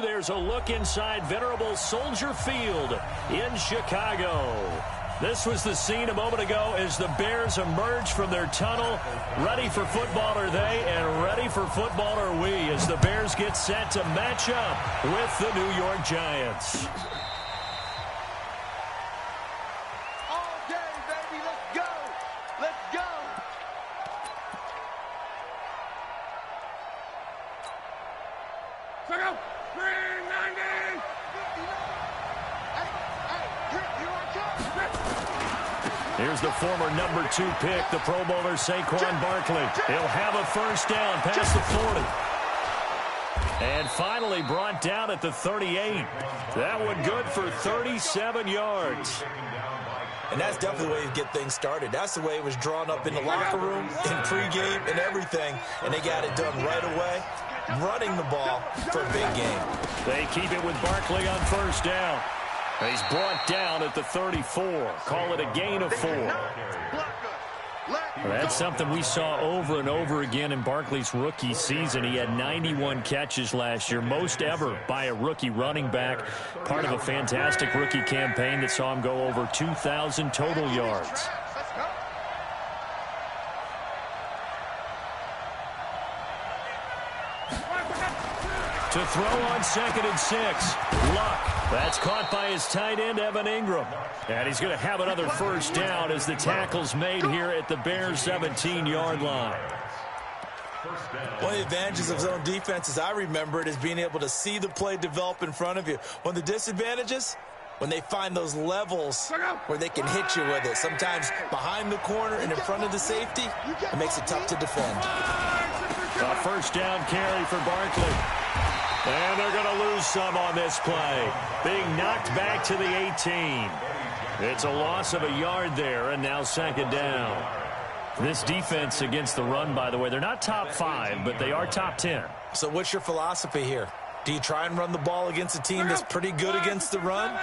there's a look inside venerable Soldier Field in Chicago. This was the scene a moment ago as the Bears emerge from their tunnel. Ready for football are they, and ready for football are we as the Bears get set to match up with the New York Giants. All day, baby, let's go. Let's go. Check out. 390. Here's the former number 2 pick, the Pro Bowler Saquon Barkley. He'll have a first down past the 40. And finally brought down at the 38. That one good for 37 yards. And that's definitely the way you get things started. That's the way it was drawn up in the locker room, in pregame, and everything. And they got it done right away, running the ball for a big game. They keep it with Barkley on first down. He's brought down at the 34. Call it a gain of 4. That's something we saw over and over again in Barkley's rookie season. He had 91 catches last year, most ever by a rookie running back. Part of a fantastic rookie campaign that saw him go over 2,000 total yards. To throw on 2nd and 6. Luck. That's caught by his tight end, Evan Ingram. And he's going to have another first down as the tackle's made here at the Bears' 17-yard line. One of the advantages of zone defense, as I remember it, is being able to see the play develop in front of you. One of the disadvantages, when they find those levels where they can hit you with it. Sometimes behind the corner and in front of the safety, it makes it tough to defend. A first down carry for Barkley. And they're going to lose some on this play. Being knocked back to the 18. It's a loss of a yard there, and now 2nd down. This defense against the run, by the way, they're not top 5, but they are top 10. So what's your philosophy here? Do you try and run the ball against a team that's pretty good against the run?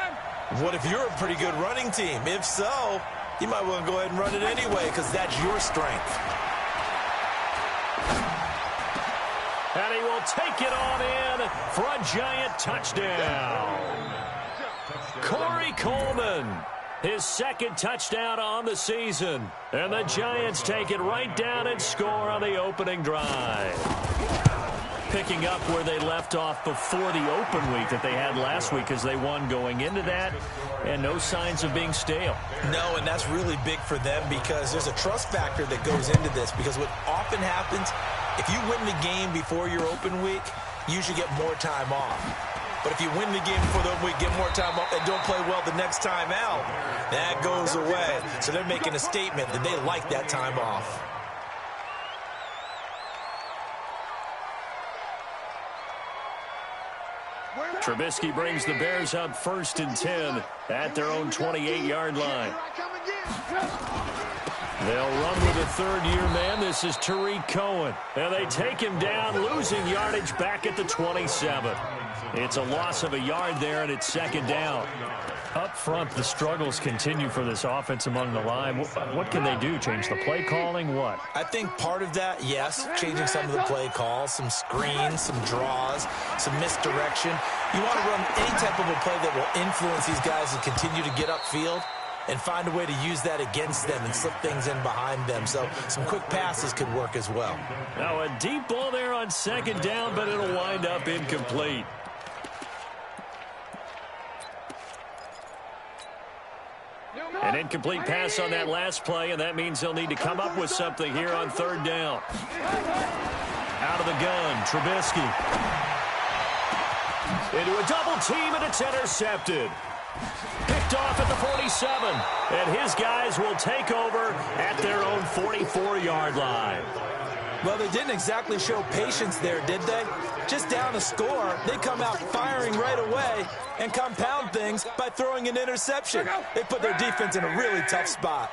What if you're a pretty good running team? If so, you might want to go ahead and run it anyway because that's your strength. And he will take it on in for a Giant touchdown. Corey Coleman, his 2nd touchdown on the season. And the Giants take it right down and score on the opening drive. Picking up where they left off before the open week that they had last week as they won going into that. And no signs of being stale. No, and that's really big for them because there's a trust factor that goes into this. Because what often happens, if you win the game before your open week, you usually get more time off. But if you win the game before the open week, get more time off, and don't play well the next time out, that goes away. So they're making a statement that they like that time off. Trubisky brings the Bears up 1st and 10 at their own 28-yard line. They'll run with a 3rd-year man. This is Tariq Cohen. And they take him down, losing yardage back at the 27. It's a loss of a yard there, and it's 2nd down. Up front, the struggles continue for this offense among the line. What can they do? Change the play calling? What? I think part of that, yes, changing some of the play calls, some screens, some draws, some misdirection. You want to run any type of a play that will influence these guys to continue to get upfield and find a way to use that against them and slip things in behind them. So some quick passes could work as well. Now a deep ball there on 2nd down, but it'll wind up incomplete. An incomplete pass on that last play, and that means they'll need to come up with something here on 3rd down. Out of the gun, Trubisky. Into a double team, and it's intercepted. Picked off at the 47, and his guys will take over at their own 44-yard line. Well, they didn't exactly show patience there, did they? Just down a score, they come out firing right away and compound things by throwing an interception. They put their defense in a really tough spot.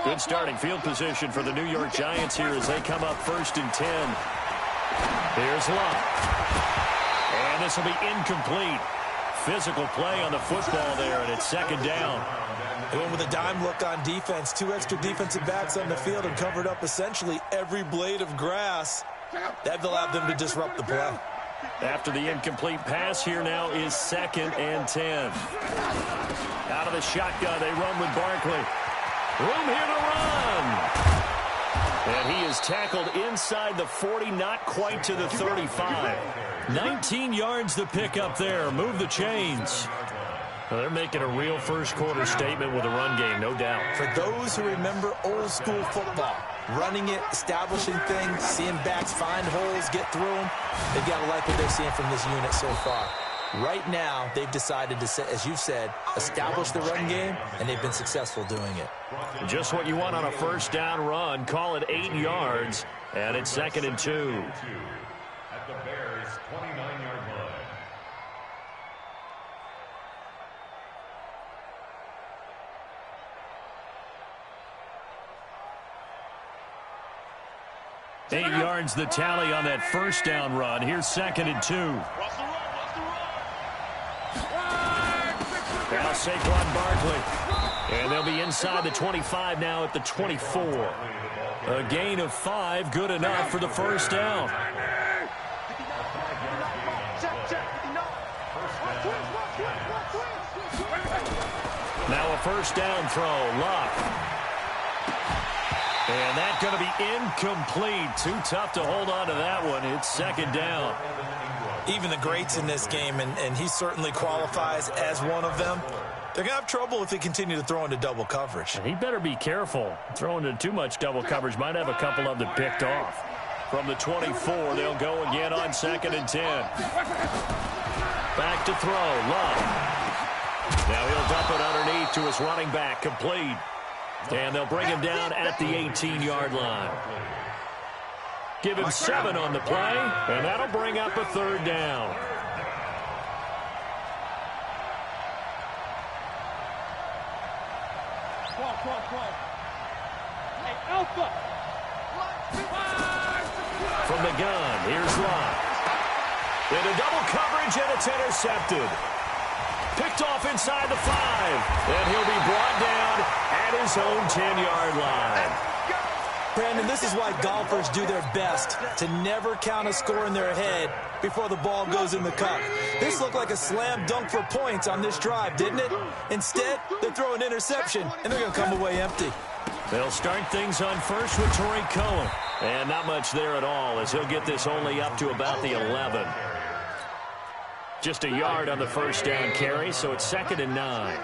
Good starting field position for the New York Giants here as they come up 1st and 10. Here's Luck. And this will be incomplete. Physical play on the football there, and it's 2nd down. They went with a dime look on defense. 2 extra defensive backs on the field and covered up essentially every blade of grass. That allowed them to disrupt the play. After the incomplete pass, here now is 2nd and 10. Out of the shotgun, they run with Barkley. Room here to run. And he is tackled inside the 40, not quite to the 35. 19 yards to pick up there. Move the chains. Well, they're making a real first-quarter statement with a run game, no doubt. For those who remember old-school football, running it, establishing things, seeing backs find holes, get through them, they've got to like what they're seeing from this unit so far. Right now, they've decided to, as you've said, establish the run game, and they've been successful doing it. Just what you want on a first down run. Call it 8 yards, and it's 2nd and 2. At the Bears' 29-yard line. Eight yards the tally on that first down run. Here's 2nd and 2. Now Saquon Barkley. And they'll be inside the 25 now at the 24. A gain of 5, good enough for the first down. Now a first down throw. Luck. And that's going to be incomplete. Too tough to hold on to that one. It's 2nd down. Even the greats in this game, and he certainly qualifies as one of them, they're going to have trouble if they continue to throw into double coverage. He better be careful. Throwing into too much double coverage might have a couple of them picked off. From the 24, they'll go again on 2nd and 10. Back to throw. Love. Now he'll dump it underneath to his running back. Complete. And they'll bring him down at the 18-yard line. Give him 7 on the play, and that'll bring up a 3rd down. From the gun, here's Lott. Into double coverage, and it's intercepted. Picked off inside the 5, and he'll be brought down at his own 10-yard line. Brandon, this is why golfers do their best to never count a score in their head before the ball goes in the cup. This looked like a slam dunk for points on this drive, didn't it? Instead, they throw an interception, and they're going to come away empty. They'll start things on first with Torrey Cohen. And not much there at all, as he'll get this only up to about the 11. Just a yard on the first down carry, so it's 2nd and 9.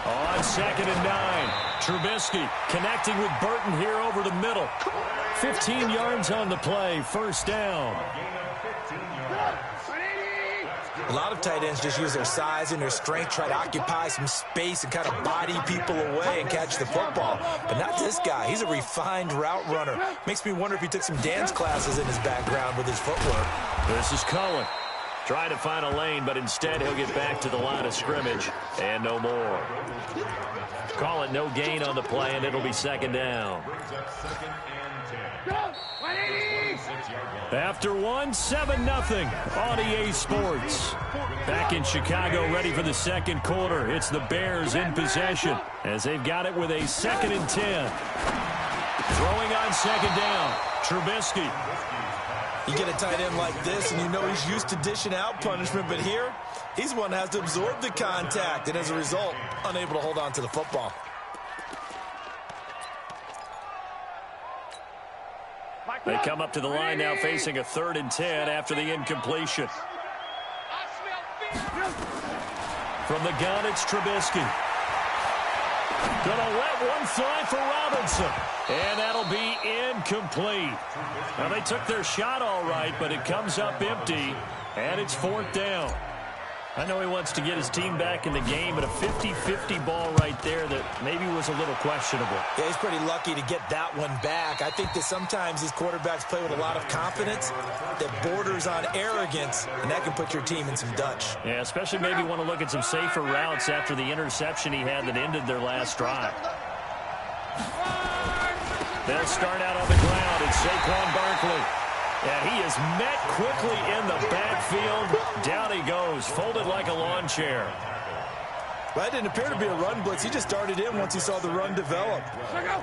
On 2nd and 9, Trubisky connecting with Burton here over the middle. 15 yards on the play, first down. A lot of tight ends just use their size and their strength, try to occupy some space and kind of body people away and catch the football. But not this guy. He's a refined route runner. Makes me wonder if he took some dance classes in his background with his footwork. This is Cohen. Trying to find a lane, but instead he'll get back to the line of scrimmage. And no more. Call it no gain on the play, and it'll be 2nd down. After 1, 7-0 on EA Sports. Back in Chicago, ready for the second quarter. It's the Bears in possession as they've got it with a 2nd and 10. Throwing on 2nd down, Trubisky. You get a tight end like this, and you know he's used to dishing out punishment, but here, he's one that has to absorb the contact, and as a result, unable to hold on to the football. They come up to the line now facing a 3rd and 10 after the incompletion. From the gun, it's Trubisky. Gonna let one fly for Robinson. And that'll be incomplete. Now, they took their shot all right, but it comes up empty, and it's 4th down. I know he wants to get his team back in the game, but a 50-50 ball right there that maybe was a little questionable. Yeah, he's pretty lucky to get that one back. I think that sometimes these quarterbacks play with a lot of confidence that borders on arrogance, and that can put your team in some Dutch. Yeah, especially maybe want to look at some safer routes after the interception he had that ended their last drive. They'll start out on the ground. It's Saquon Barkley. And he is met quickly in the backfield. Down he goes, folded like a lawn chair. Well, that didn't appear to be a run blitz. He just darted in once he saw the run develop.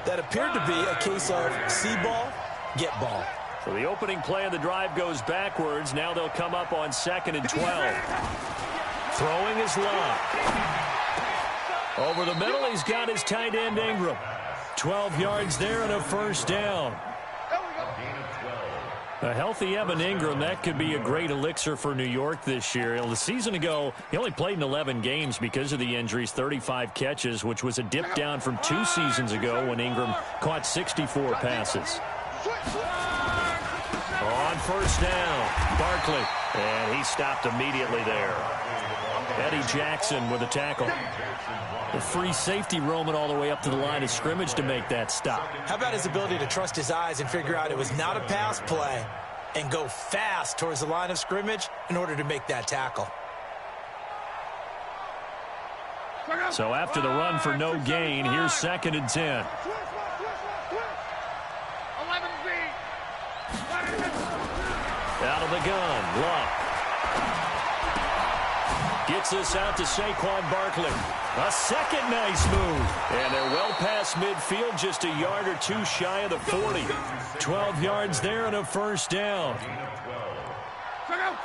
That appeared to be a case of see ball, get ball. So the opening play of the drive goes backwards. Now they'll come up on 2nd and 12. Throwing is Love. Over the middle, he's got his tight end Ingram. 12 yards there and a first down. A healthy Evan Ingram, that could be a great elixir for New York this year. The season ago, he only played in 11 games because of the injuries, 35 catches, which was a dip down from 2 seasons ago when Ingram caught 64 passes. On first down, Barkley, and he stopped immediately there. Eddie Jackson with a tackle. The free safety roaming all the way up to the line of scrimmage to make that stop. How about his ability to trust his eyes and figure out it was not a pass play and go fast towards the line of scrimmage in order to make that tackle? So after the run for no gain, here's 2nd and 10. Out of the gun, Love. Gets us out to Saquon Barkley. A second nice move. And they're well past midfield, just a yard or 2 shy of the 40. 12 yards there and a first down.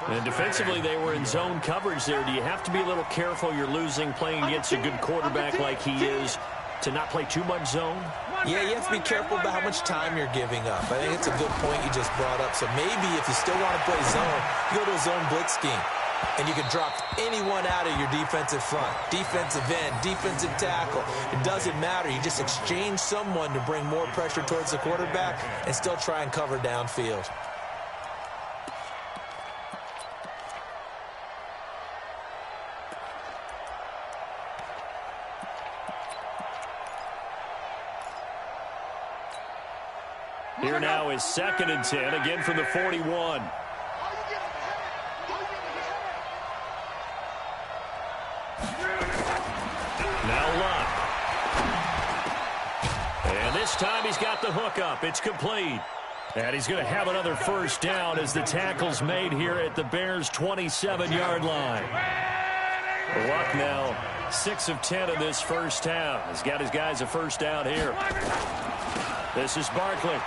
And defensively, they were in zone coverage there. Do you have to be a little careful? You're losing playing against a good quarterback like he is to not play too much zone? Yeah, you have to be careful about how much time you're giving up. I think it's a good point you just brought up. So maybe if you still want to play zone, you go to a zone blitz scheme. And you can drop anyone out of your defensive front. Defensive end, defensive tackle. It doesn't matter. You just exchange someone to bring more pressure towards the quarterback and still try and cover downfield. Here now is 2nd and 10, again from the 41. This time he's got the hook up. It's complete. And he's going to have another first down as the tackle's made here at the Bears' 27-yard line. Luck now 6 of 10 in this first half. He's got his guys a first down here. This is Barkley.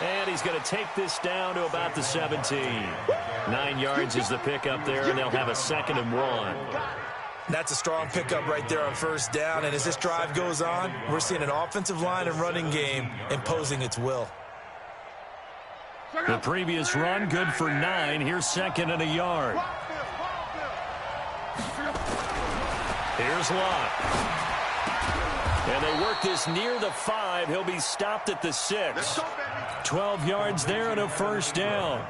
And he's going to take this down to about the 17. 9 yards is the pickup there, and they'll have a 2nd and 1. That's a strong pickup right there on first down. And as this drive goes on, we're seeing an offensive line and running game imposing its will. The previous run, good for 9. Here's 2nd and a yard. Here's Lott. And they work this near the 5. He'll be stopped at the 6. 12 yards there and a first down.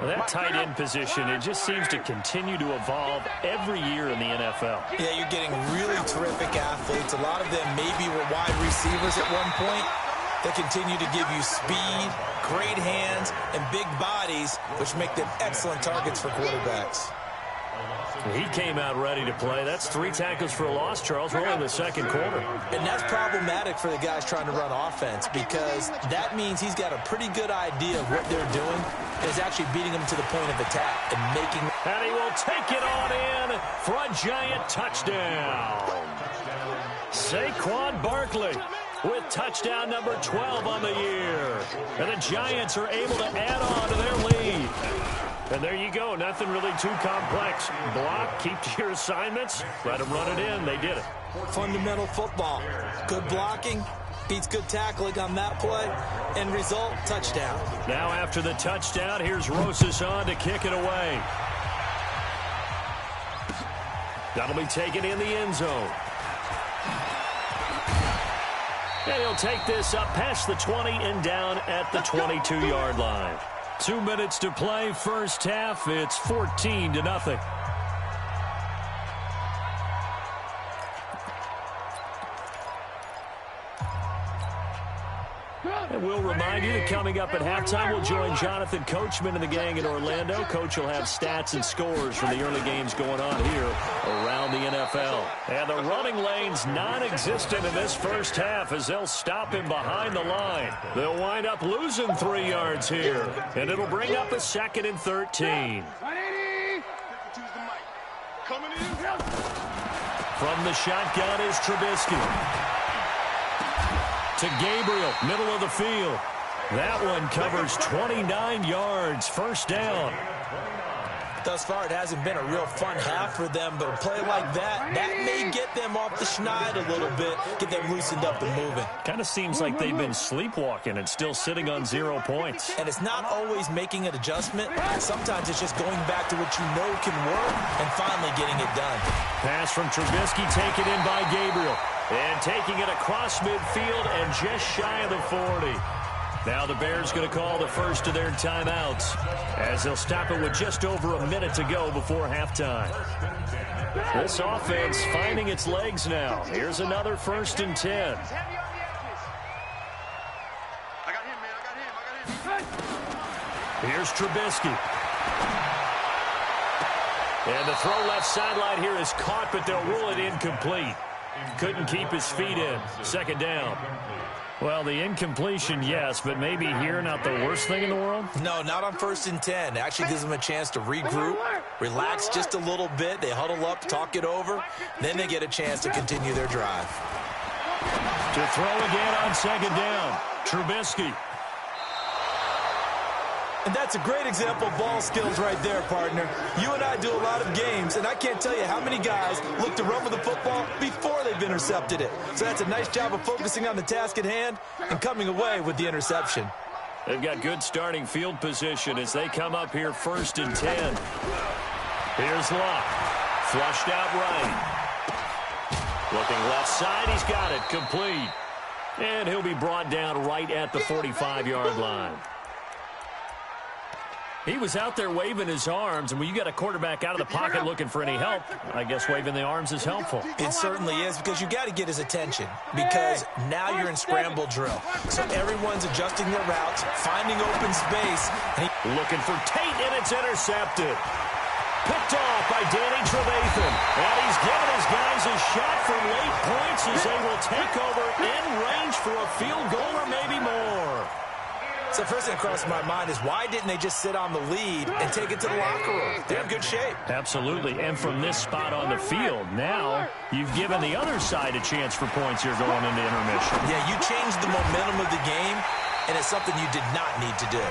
That tight end position, it just seems to continue to evolve every year in the NFL. Yeah, you're getting really terrific athletes. A lot of them maybe were wide receivers at one point. They continue to give you speed, great hands, and big bodies, which make them excellent targets for quarterbacks. He came out ready to play. That's 3 tackles for a loss, Charles. We're in the second quarter. And that's problematic for the guys trying to run offense because that means he's got a pretty good idea of what they're doing and is actually beating them to the point of attack and making... And he will take it on in for a giant touchdown. Saquon Barkley with touchdown number 12 on the year. And the Giants are able to add on to their lead. And there you go. Nothing really too complex. Block, keep to your assignments, let them run it in. They did it. Fundamental football. Good blocking beats good tackling on that play. End result, touchdown. Now after the touchdown, here's Rosas on to kick it away. That'll be taken in the end zone. And he'll take this up past the 20 and down at the 22-yard line. 2 minutes to play, first half. It's 14-0. And we'll remind you that coming up at halftime, we'll join Jonathan Coachman and the gang in Orlando. Coach will have stats and scores from the early games going on here around the NFL. And the running lane's non-existent in this first half as they'll stop him behind the line. They'll wind up losing 3 yards here, and it'll bring up a 2nd and 13. From the shotgun is Trubisky. To Gabriel, middle of the field. That one covers 29 yards, first down. Thus far, it hasn't been a real fun half for them, but a play like that may get them off the schneid a little bit, get them loosened up and moving. Kind of seems like they've been sleepwalking and still sitting on 0 points. And it's not always making an adjustment. Sometimes it's just going back to what you know can work and finally getting it done. Pass from Trubisky taken in by Gabriel. And taking it across midfield and just shy of the 40. Now the Bears going to call the first of their timeouts as they'll stop it with just over a minute to go before halftime. This offense finding its legs now. Here's another 1st and 10. Here's Trubisky. And the throw left sideline here is caught, but they'll rule it incomplete. Couldn't keep his feet in. 2nd down. Well, the incompletion, yes, but maybe here not the worst thing in the world? No, not on 1st and 10. It actually gives them a chance to regroup, relax just a little bit. They huddle up, talk it over. Then they get a chance to continue their drive. To throw again on 2nd down. Trubisky. And that's a great example of ball skills right there, partner. You and I do a lot of games, and I can't tell you how many guys look to run with the football before they've intercepted it. So that's a nice job of focusing on the task at hand and coming away with the interception. They've got good starting field position as they come up here 1st and 10. Here's Luck. Flushed out right. Looking left side, he's got it. Complete. And he'll be brought down right at the 45-yard line. He was out there waving his arms, and when you got a quarterback out of the pocket looking for any help, I guess waving the arms is helpful. It certainly is, because you got to get his attention, because now you're in scramble drill. So everyone's adjusting their routes, finding open space. And looking for Tate, and it's intercepted. Picked off by Danny Trevathan. And he's given his guys a shot for late points as they will take over in range for a field goal or maybe more. So first thing that crossed my mind is why didn't they just sit on the lead and take it to the locker room? They're in good shape. Absolutely. And from this spot on the field, now you've given the other side a chance for points here going into intermission. Yeah, you changed the momentum of the game, and it's something you did not need to do.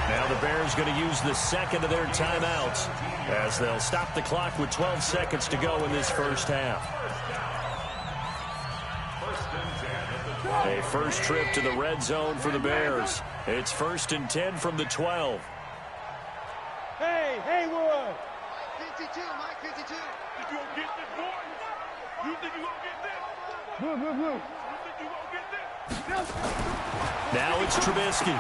Now the Bears going to use the 2nd of their timeouts as they'll stop the clock with 12 seconds to go in this first half. A first trip to the red zone for the Bears. It's 1st and 10 from the 12. Hey, Haywood! 52, Mike 52. You gonna get this, boy? You think you gonna get this? Blue. You think you gonna get this? Now it's Trubisky.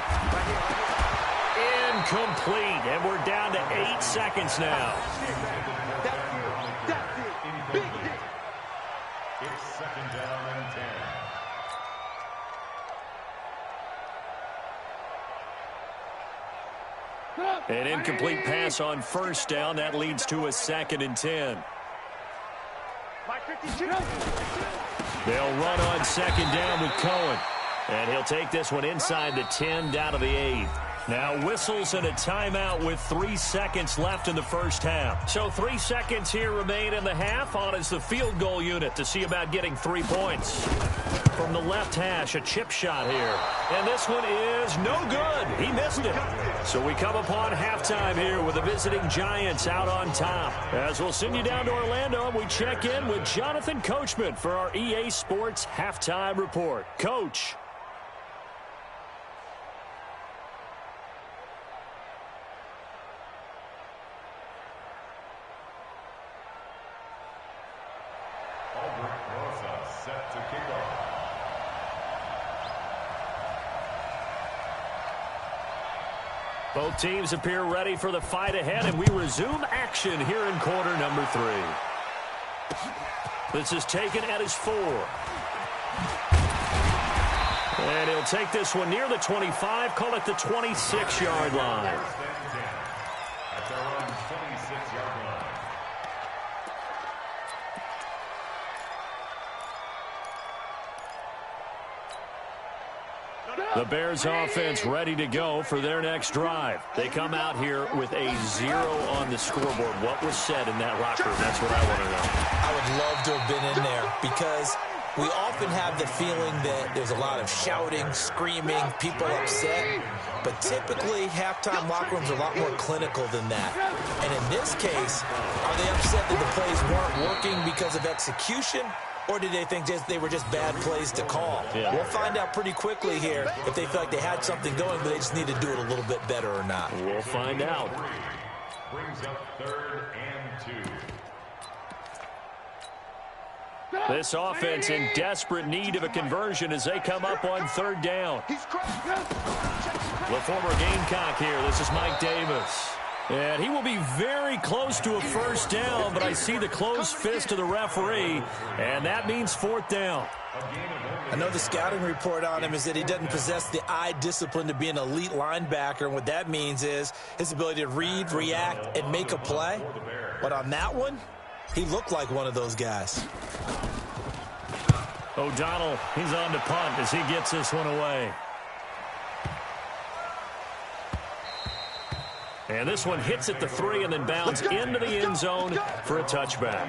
Incomplete, and we're down to 8 seconds now. That's it. Big hit. It's 2nd down and 10. An incomplete pass on 1st down. That leads to a 2nd and 10. They'll run on 2nd down with Cohen. And he'll take this one inside the 10 down to the 8. Now whistles and a timeout with 3 seconds left in the first half. So 3 seconds here remain in the half. On is the field goal unit to see about getting 3 points. From the left hash, a chip shot here. And this one is no good. He missed it. So we come upon halftime here with the visiting Giants out on top. As we'll send you down to Orlando, we check in with Jonathan Coachman for our EA Sports Halftime Report. Coach. Set to kick off. Both teams appear ready for the fight ahead, and we resume action here in quarter number 3. This is taken at his 4. And he'll take this one near the 25, call it the 26-yard line. At their own 26-yard line. The Bears offense ready to go for their next drive. They come out here with a 0 on the scoreboard. What was said in that locker room? That's what I want to know. I would love to have been in there because we often have the feeling that there's a lot of shouting, screaming, people upset. But typically, halftime locker rooms are a lot more clinical than that. And in this case, are they upset that the plays weren't working because of execution? Or did they think they were just bad plays to call? Yeah. We'll find out pretty quickly here if they feel like they had something going, but they just need to do it a little bit better or not. We'll find out. Brings up 3rd and 2. This offense in desperate need of a conversion as they come up on 3rd down. The former Gamecock here. This is Mike Davis. And he will be very close to a 1st down, but I see the closed fist of the referee, and that means 4th down. I know the scouting report on him is that he doesn't possess the eye discipline to be an elite linebacker, and what that means is his ability to read, react, and make a play. But on that one, he looked like one of those guys. O'Donnell, he's on to punt as he gets this one away. And this one hits at the 3 and then bounds into the end zone for a touchback.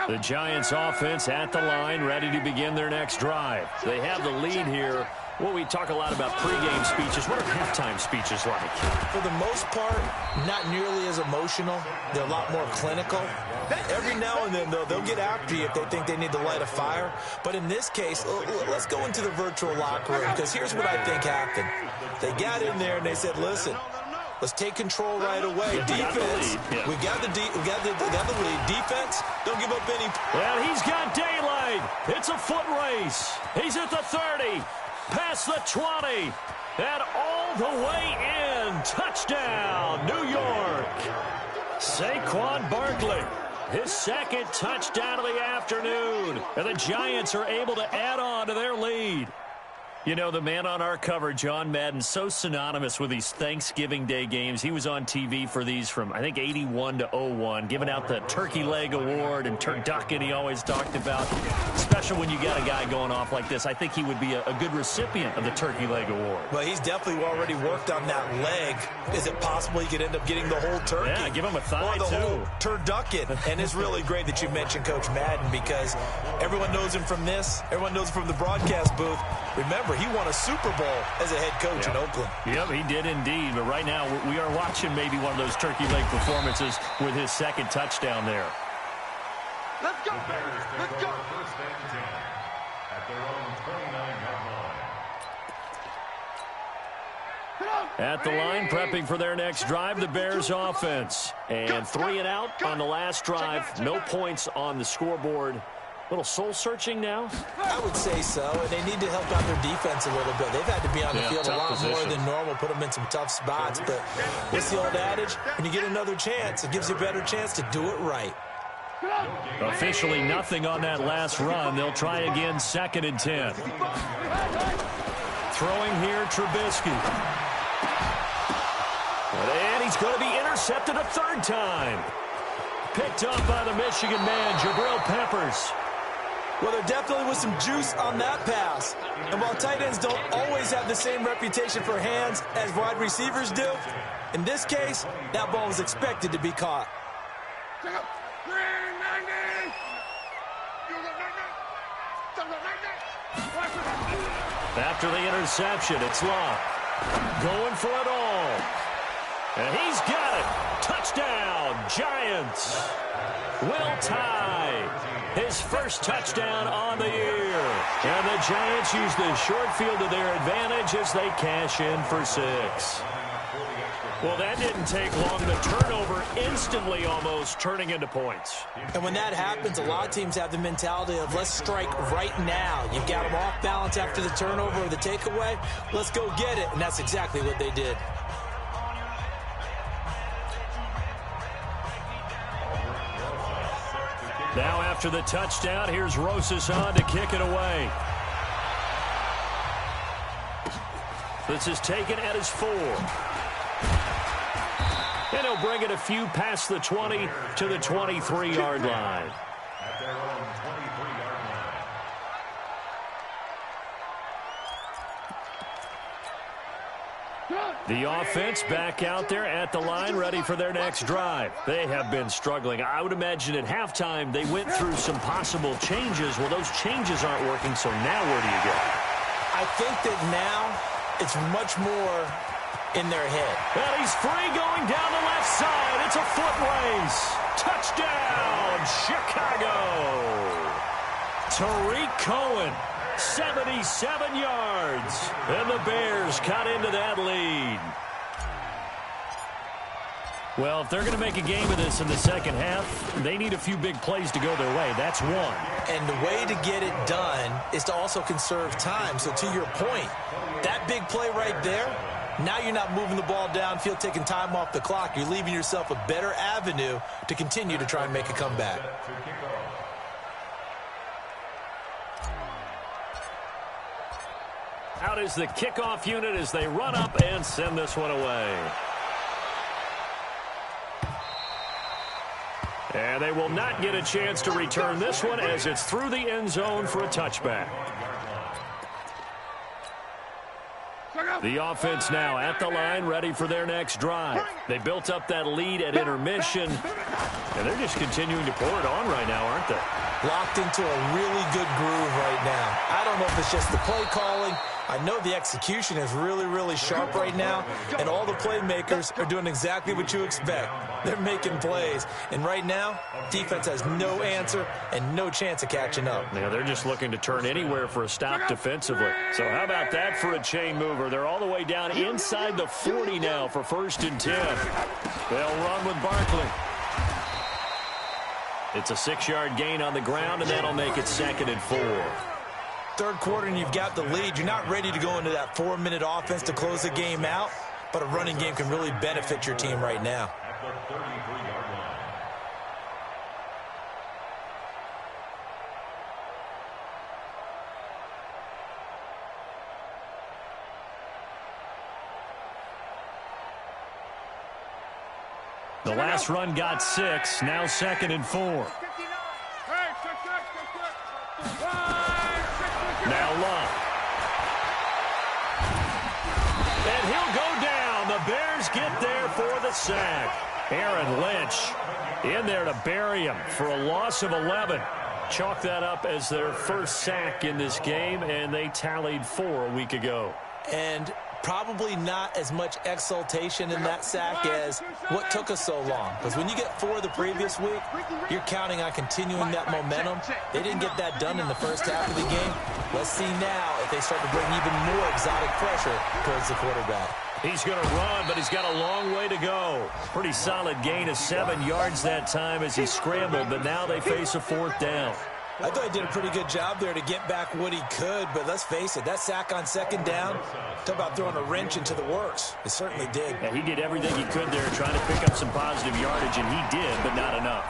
The Giants offense at the line, ready to begin their next drive. They have the lead here. Well, we talk a lot about pregame speeches. What are halftime speeches like? For the most part, not nearly as emotional. They're a lot more clinical. Every now and then, though, they'll get after you if they think they need to light a fire. But in this case, let's go into the virtual locker room, because here's what I think happened. They got in there and they said, listen, let's take control right away. Defense, we got the lead. Defense, don't give up any. Well, he's got daylight. It's a foot race. He's at the 30, past the 20, and all the way in. Touchdown, New York. Saquon Barkley, his 2nd touchdown of the afternoon. And the Giants are able to add on to their lead. You know, the man on our cover, John Madden, so synonymous with these Thanksgiving Day games. He was on TV for these from, I think, 81 to 01, giving out the Turkey Leg Award and turducken he always talked about. Special when you got a guy going off like this. I think he would be a good recipient of the Turkey Leg Award. Well, he's definitely already worked on that leg. Is it possible he could end up getting the whole turkey? Yeah, give him a thigh, or the too. whole turducken. And it's really great that you mentioned Coach Madden, because everyone knows him from this. Everyone knows him from the broadcast booth. Remember, he won a Super Bowl as a head coach in Oakland. Yep, he did indeed. But right now, we are watching maybe one of those turkey leg performances with his 2nd touchdown there. Let's go, baby. Let's go. 1st and 10 at their own 29-yard line. At the line, prepping for their next drive, the Bears offense. And 3 and out on the last drive. No points on the scoreboard. Little soul-searching now? I would say so, and they need to help out their defense a little bit. They've had to be on the field a lot more than normal, put them in some tough spots. But what's the old adage? When you get another chance, it gives you a better chance to do it right. Officially nothing on that last run. They'll try again, 2nd and 10. Throwing here, Trubisky. And he's going to be intercepted a 3rd time. Picked up by the Michigan man, Jabril Peppers. Well, there definitely was some juice on that pass. And while tight ends don't always have the same reputation for hands as wide receivers do, in this case, that ball was expected to be caught. After the interception, it's Locke. Going for it all. And he's got it. Touchdown, Giants. Will Tye, his 1st touchdown on the year. And the Giants use the short field to their advantage as they cash in for 6. Well, that didn't take long. The turnover instantly almost turning into points. And when that happens, a lot of teams have the mentality of let's strike right now. You've got them off balance after the turnover or the takeaway. Let's go get it. And that's exactly what they did. Now after the touchdown, here's Rosas on to kick it away. This is taken at his 4. And he'll bring it a few past the 20 to the 23-yard line. At their own 23-yard line. The offense back out there at the line, ready for their next drive. They have been struggling. I would imagine at halftime they went through some possible changes. Well, those changes aren't working, so now where do you go? I think that now it's much more in their head. And he's free going down the left side. It's a foot race. Touchdown, Chicago. Tariq Cohen, 77 yards. And the Bears cut into that lead. Well, if they're going to make a game of this in the second half, they need a few big plays to go their way. That's one. And the way to get it done is to also conserve time. So to your point, that big play right there, now you're not moving the ball downfield, taking time off the clock. You're leaving yourself a better avenue to continue to try and make a comeback. Out is the kickoff unit as they run up and send this one away. And they will not get a chance to return this one as it's through the end zone for a touchback. The offense now at the line, ready for their next drive. They built up that lead at intermission, and they're just continuing to pour it on right now, aren't they? Locked into a really good groove right now. I don't know if it's just the play calling. I know the execution is really, really sharp right now, and all the playmakers are doing exactly what you expect. They're making plays, and right now, defense has no answer and no chance of catching up. Yeah, they're just looking to turn anywhere for a stop defensively. So how about that for a chain mover? They're all the way down inside the 40 now for 1st and 10. They'll run with Barkley. It's a 6-yard gain on the ground, and that'll make it 2nd and 4. Third quarter and you've got the lead. You're not ready to go into that 4-minute offense to close the game out, but a running game can really benefit your team right now. The last run got 6, now 2nd and 4. Now Love. And he'll go down. The Bears get there for the sack. Aaron Lynch in there to bury him for a loss of 11. Chalk that up as their first sack in this game, and they tallied 4 a week ago. And probably not as much exultation in that sack as what took us so long. Because when you get 4 the previous week, you're counting on continuing that momentum. They didn't get that done in the first half of the game. Let's see now if they start to bring even more exotic pressure towards the quarterback. He's going to run, but he's got a long way to go. Pretty solid gain of 7 yards that time as he scrambled, but now they face a 4th down. I thought he did a pretty good job there to get back what he could, but let's face it, that sack on 2nd down, talk about throwing a wrench into the works. It certainly did. Yeah, he did everything he could there trying to pick up some positive yardage, and he did, but not enough.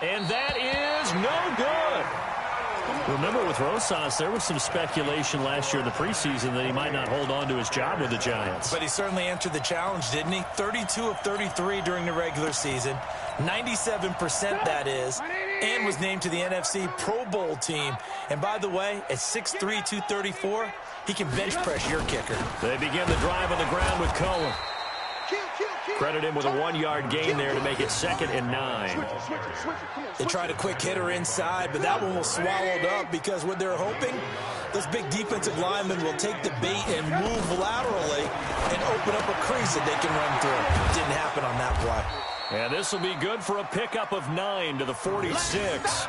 And that is no good. Remember with Rosas, there was some speculation last year in the preseason that he might not hold on to his job with the Giants. But he certainly answered the challenge, didn't he? 32 of 33 during the regular season, 97% that is, and was named to the NFC Pro Bowl team. And by the way, at 6'3", 234, he can bench press your kicker. They begin the drive on the ground with Cohen. Credit him with a 1-yard gain there to make it 2nd and 9. They tried a quick hitter inside, but that one was swallowed up because what they're hoping, those big defensive linemen will take the bait and move laterally and open up a crease that they can run through. Didn't happen on that play. And this will be good for a pickup of 9 to the 46.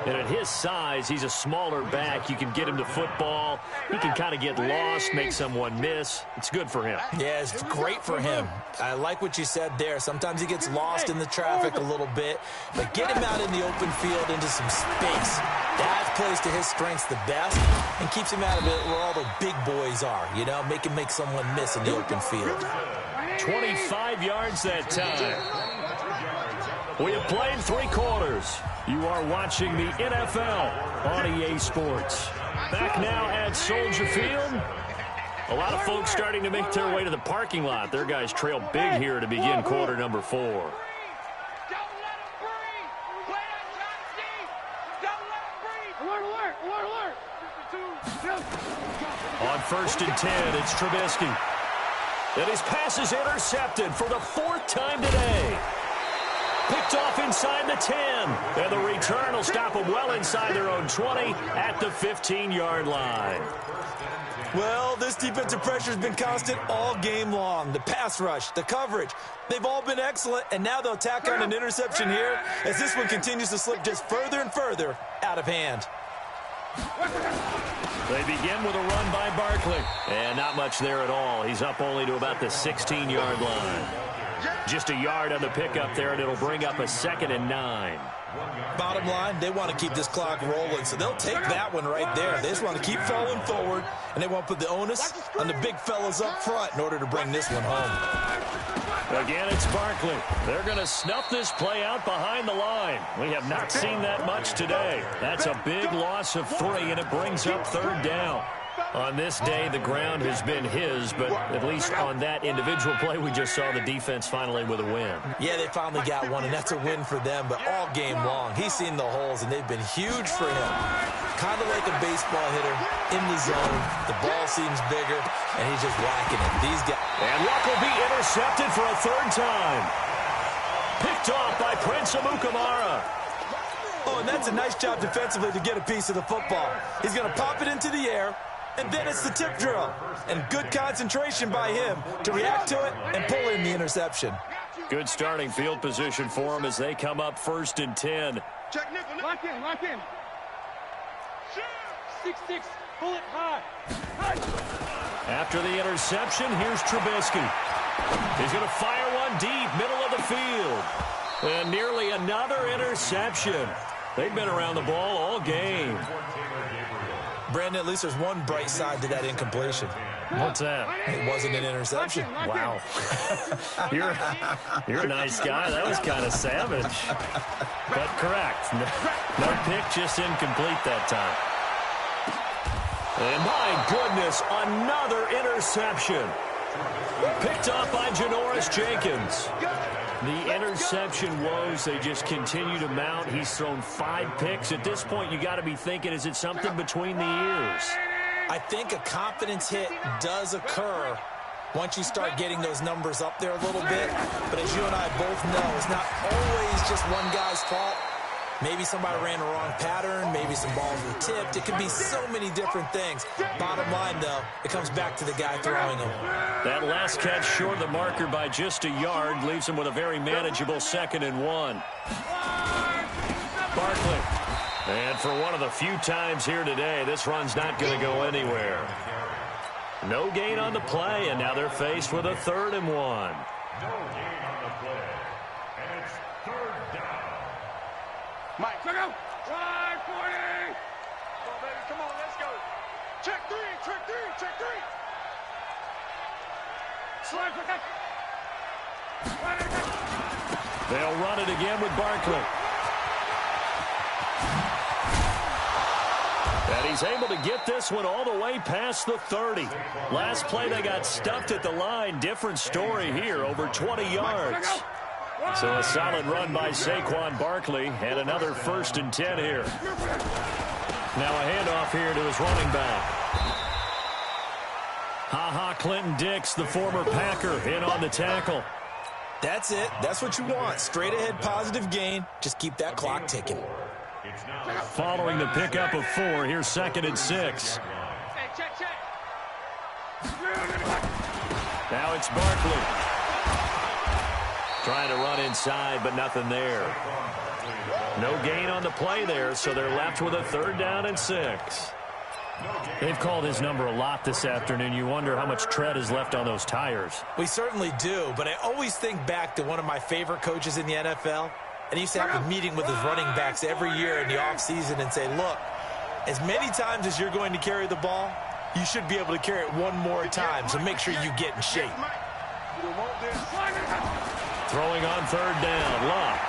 And at his size, he's a smaller back. You can get him to football. He can kind of get lost, make someone miss. It's good for him. Yeah, it's great for him. I like what you said there. Sometimes he gets lost in the traffic a little bit, but get him out in the open field into some space. That plays to his strengths the best and keeps him out of it where all the big boys are, you know, make someone miss in the open field. 25 yards that time. We have played 3 quarters. You are watching the NFL on EA Sports. Back now at Soldier Field. A lot of folks starting to make their way to the parking lot. Their guys trail big here to begin quarter number 4. On 1st and 10, it's Trubisky. And his pass is intercepted for the 4th time today. Picked off inside the 10. And the return will stop them well inside their own 20 at the 15-yard line. Well, this defensive pressure has been constant all game long. The pass rush, the coverage, they've all been excellent, and now they'll tack on an interception here as this one continues to slip just further and further out of hand. They begin with a run by Barkley, and not much there at all. He's up only to about the 16-yard line. Just a yard on the pickup there, and it'll bring up a 2nd and 9. Bottom line, they want to keep this clock rolling, so they'll take that one right there. They just want to keep falling forward, and they want to put the onus on the big fellas up front in order to bring this one home. Again, it's Barkley. They're going to snuff this play out behind the line. We have not seen that much today. That's a big loss of 3, and it brings up 3rd down. On this day, the ground has been his, but at least on that individual play, we just saw the defense finally with a win. Yeah, they finally got one, and that's a win for them, but all game long, he's seen the holes, and they've been huge for him. Kind of like a baseball hitter in the zone. The ball seems bigger, and he's just whacking it. These guys. And Luck will be intercepted for a 3rd time. Picked off by Prince Amukamara. Oh, and that's a nice job defensively to get a piece of the football. He's going to pop it into the air, and then it's the tip drill. And good concentration by him to react to it and pull in the interception. Good starting field position for him as they come up 1st and 10. Check nickel. Lock in, lock in. 6-6, pull it high. After the interception, here's Trubisky. He's going to fire one deep, middle of the field. And nearly another interception. They've been around the ball all game. Brandon, at least there's one bright side to that incompletion. What's that? It wasn't an interception. Wow. You're a nice guy. That was kind of savage. But correct. No pick, just incomplete that time. And my goodness, another interception. Picked off by Janoris Jenkins. The interception woes, they just continue to mount. He's thrown 5 picks. At this point, you got to be thinking, is it something between the ears? I think a confidence hit does occur once you start getting those numbers up there a little bit. But as you and I both know, it's not always just one guy's fault. Maybe somebody ran the wrong pattern. Maybe some balls were tipped. It could be so many different things. Bottom line, though, it comes back to the guy throwing them. That last catch short of the marker by just a yard leaves him with a very manageable 2nd and 1. Barkley. And for one of the few times here today, this run's not going to go anywhere. No gain on the play, and now they're faced with a 3rd and 1. No gain on the play. And it's 3rd down. Mike, go. Drive 40. Come on, baby. Come on, let's go. Check 3, check 3, check 3. Slide for that. They'll run it again with Barkley. And he's able to get this one all the way past the 30. Last play, they got stuffed at the line. Different story here, over 20 yards. So a solid run by Saquon Barkley, and another 1st and 10 here. Now a handoff here to his running back. Ha-ha, Clinton Dix, the former Packer, in on the tackle. That's it. That's what you want. Straight ahead positive gain. Just keep that clock ticking. Following the pickup of 4, here's 2nd and 6. Check. Now it's Barkley. Trying to run inside, but nothing there. No gain on the play there, so they're left with a 3rd down and 6. They've called his number a lot this afternoon. You wonder how much tread is left on those tires. We certainly do, but I always think back to one of my favorite coaches in the NFL. And he used to have a meeting with his running backs every year in the offseason and say, look, as many times as you're going to carry the ball, you should be able to carry it one more time, so make sure you get in shape. Throwing on 3rd down, Luck.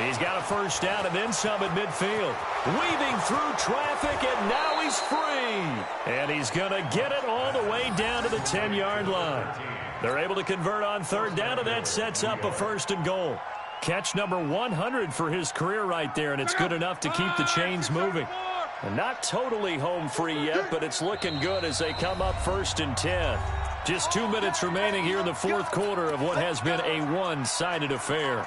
He's got a 1st down and then some at midfield. Weaving through traffic, and now he's free. And he's going to get it all the way down to the 10-yard line. They're able to convert on 3rd down, and that sets up a 1st and goal. Catch number 100 for his career right there, and it's good enough to keep the chains moving. And not totally home free yet, but it's looking good as they come up 1st and 10. Just 2 minutes remaining here in the fourth quarter of what has been a one-sided affair.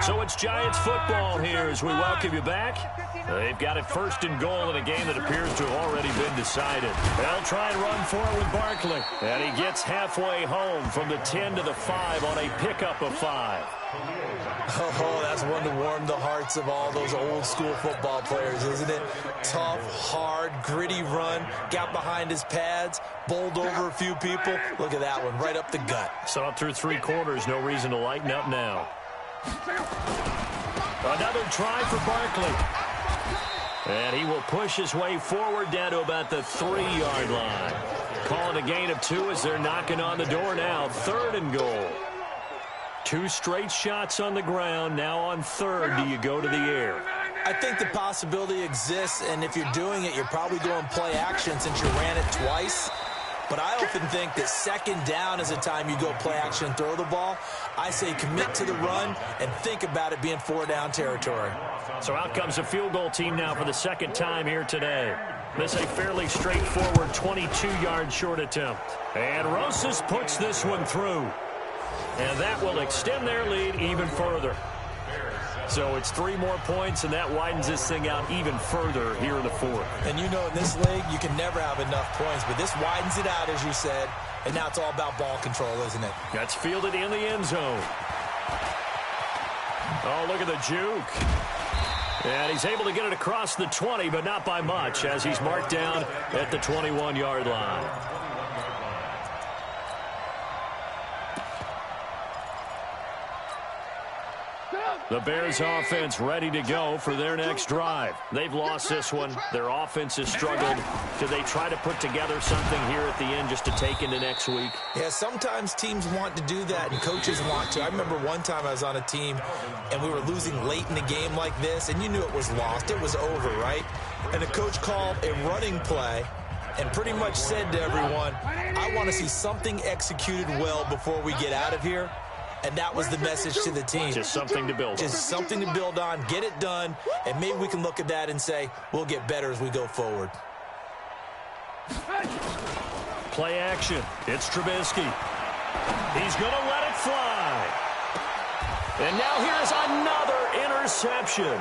So it's Giants football here as we welcome you back. They've got it 1st and goal in a game that appears to have already been decided. They'll try and run for it with Barkley. And he gets halfway home from the 10 to the 5 on a pickup of 5. Oh, that's one to warm the hearts of all those old school football players, isn't it? Tough, hard, gritty run, got behind his pads, bowled over a few people. Look at that one, right up the gut. So up through 3 quarters, no reason to lighten up now. Another try for Barkley. And he will push his way forward down to about the 3-yard line. Calling a gain of 2 as they're knocking on the door now. 3rd and goal. 2 straight shots on the ground. Now on 3rd, do you go to the air? I think the possibility exists, and if you're doing it, you're probably going play action since you ran it twice. But I often think that 2nd down is a time you go play action and throw the ball. I say commit to the run and think about it being 4-down territory. So out comes a field goal team now for the 2nd time here today. This a fairly straightforward 22-yard short attempt. And Rosas puts this one through. And that will extend their lead even further. So it's 3 more points, and that widens this thing out even further here in the 4th. And you know in this league, you can never have enough points, but this widens it out, as you said, and now it's all about ball control, isn't it? That's fielded in the end zone. Oh, look at the juke. And he's able to get it across the 20, but not by much, as he's marked down at the 21-yard line. The Bears offense ready to go for their next drive. They've lost this one. Their offense has struggled. Do they try to put together something here at the end just to take into next week? Yeah, sometimes teams want to do that and coaches want to. I remember one time I was on a team and we were losing late in a game like this, and you knew it was lost. It was over, right? And the coach called a running play and pretty much said to everyone, I want to see something executed well before we get out of here. And that was the message to the team. Just something to build on. Just something to build on, get it done, and maybe we can look at that and say, we'll get better as we go forward. Play action. It's Trubisky. He's going to let it fly. And now here's another interception.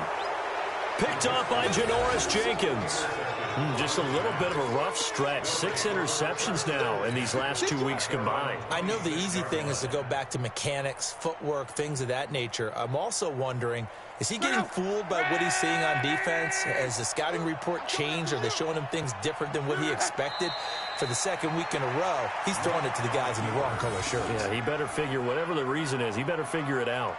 Picked up by Janoris Jenkins. Just a little bit of a rough stretch. 6 interceptions now in these last 2 weeks combined. I know the easy thing is to go back to mechanics, footwork, things of that nature. I'm also wondering, is he getting fooled by what he's seeing on defense? Has the scouting report changed? Are they showing him things different than what he expected? For the 2nd week in a row, he's throwing it to the guys in the wrong color shirts. Yeah, he better figure, whatever the reason is, he better figure it out.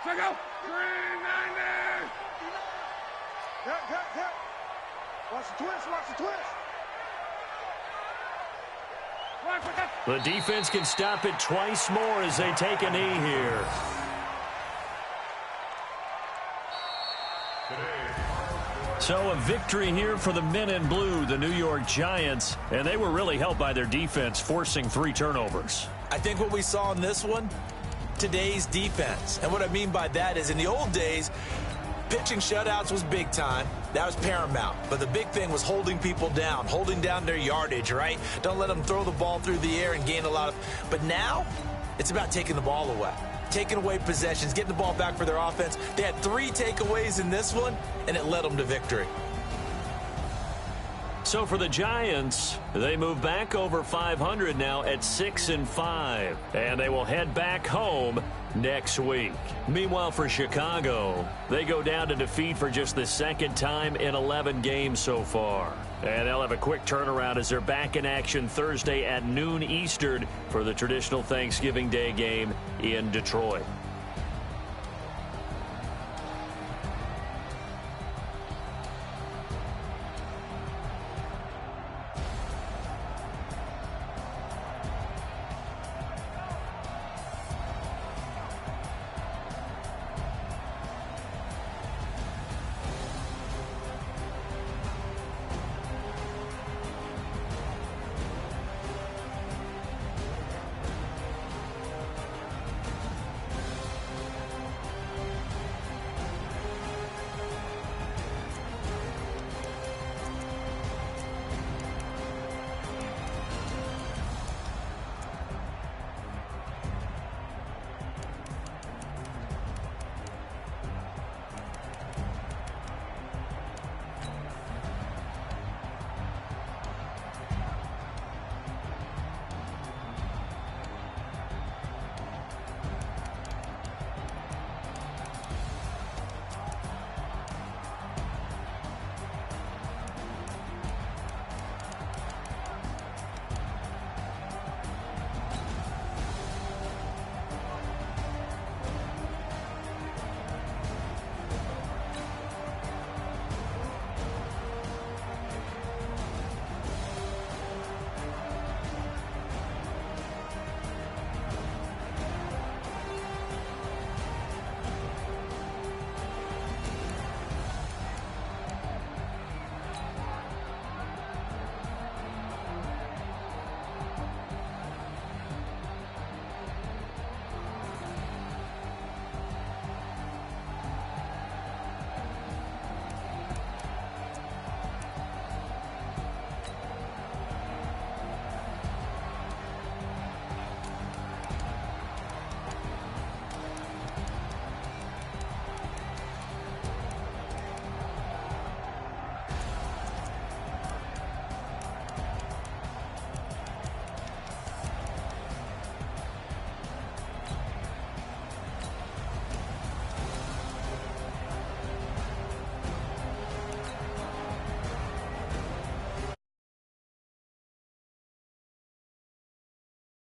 Check out. 390. Hit. Watch the twist. Watch the twist. The defense can stop it twice more as they take a knee here. So a victory here for the men in blue, the New York Giants, and they were really helped by their defense, forcing 3 turnovers. I think what we saw in this one, today's defense. And what I mean by that is in the old days, pitching shutouts was big time. That was paramount. But the big thing was holding people down, holding down their yardage, right? Don't let them throw the ball through the air and gain a lot of... But now, it's about taking the ball away. Taking away possessions, getting the ball back for their offense. They had 3 takeaways in this one, and it led them to victory. So for the Giants, they move back over 500 now at 6-5, and they will head back home next week. Meanwhile, for Chicago, they go down to defeat for just the 2nd time in 11 games so far. And they'll have a quick turnaround as they're back in action Thursday at noon Eastern for the traditional Thanksgiving Day game in Detroit.